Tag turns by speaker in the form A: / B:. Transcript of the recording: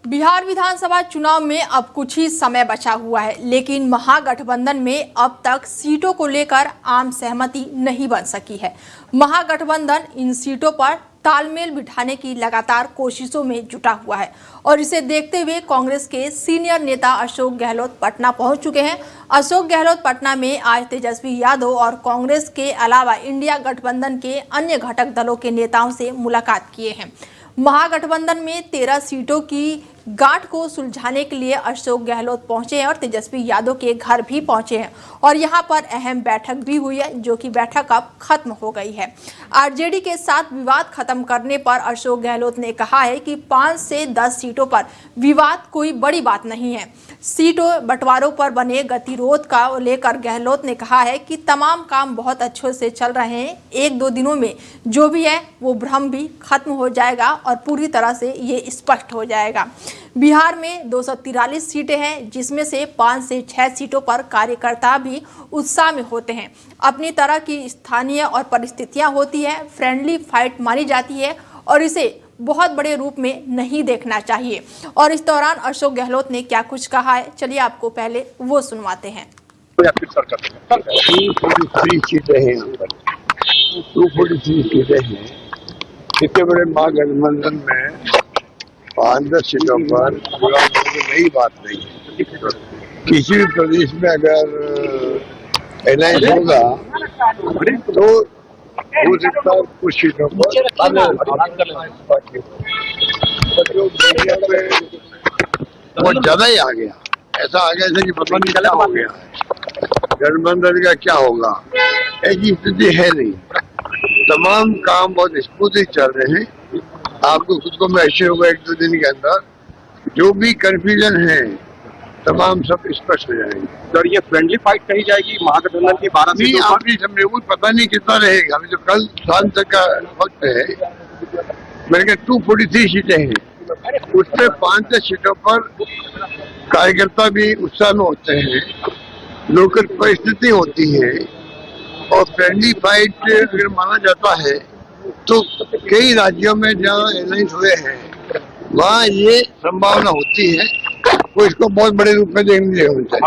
A: बिहार विधानसभा चुनाव में अब कुछ ही समय बचा हुआ है, लेकिन महागठबंधन में अब तक सीटों को लेकर आम सहमति नहीं बन सकी है। महागठबंधन इन सीटों पर तालमेल बिठाने की लगातार कोशिशों में जुटा हुआ है और इसे देखते हुए कांग्रेस के सीनियर नेता अशोक गहलोत पटना पहुंच चुके हैं। अशोक गहलोत पटना में आज तेजस्वी यादव और कांग्रेस के अलावा इंडिया गठबंधन के अन्य घटक दलों के नेताओं से मुलाकात किए हैं। महागठबंधन में 13 सीटों की गांठ को सुलझाने के लिए अशोक गहलोत पहुंचे हैं और तेजस्वी यादव के घर भी पहुंचे हैं और यहां पर अहम बैठक भी हुई है, जो कि बैठक अब खत्म हो गई है। आरजेडी के साथ विवाद खत्म करने पर अशोक गहलोत ने कहा है कि 5 से 10 सीटों पर विवाद कोई बड़ी बात नहीं है। सीटों बंटवारों पर बने गतिरोध का लेकर गहलोत ने कहा है कि तमाम काम बहुत अच्छे से चल रहे हैं। 1-2 दिनों में जो भी है वो भ्रम भी खत्म हो जाएगा और पूरी तरह से ये स्पष्ट हो जाएगा। बिहार में 243 सीटें हैं, जिसमें से 5 से 6 सीटों पर कार्यकर्ता भी उत्साह में होते हैं। अपनी तरह की स्थानीय और परिस्थितियां होती है, फ्रेंडली फाइट मानी जाती है और इसे बहुत बड़े रूप में नहीं देखना चाहिए। और इस दौरान अशोक गहलोत ने क्या कुछ कहा है, चलिए आपको पहले वो सुनवाते हैं।
B: 243 सीटें हैं, 243 सीटें हैं। इतने बड़े महागठबंधन में 5-10 सीटों पर विवाद नई बात नहीं है। किसी भी प्रदेश में अगर अलायंस होगा तो हो सकता है कुछ सीटों पर बहुत ज्यादा ही आ गया। ऐसा आ गया जैसे कि पता नहीं क्या हो गया, गठबंधन का क्या होगा, ऐसी स्थिति है नहीं। तमाम काम बहुत स्मूथली चल रहे हैं। आपको खुद को महसूस होगा 1-2 दिन के अंदर जो भी कंफ्यूजन है तमाम सब स्पष्ट हो जाएंगे।
C: सर, ये फ्रेंडली फाइट कही जाएगी महागठबंधन की 12 सीटों पर?
B: आपने समझे कुछ पता नहीं कितना रहेगा। अभी तो कल शाम तक का वक्त है। मेरे ख्याल 243 सीटें हैं, उसमें 5-10 सीटों पर कार्यकर्ता भी उत्साह में होते हैं, लोकल परिस्थिति होती है और फ्रेंडली फाइट अगर माना जाता है तो कई राज्यों में जहाँ अलायंस हुए हैं वहाँ ये संभावना होती है। वो इसको बहुत बड़े रूप में देखने होता है।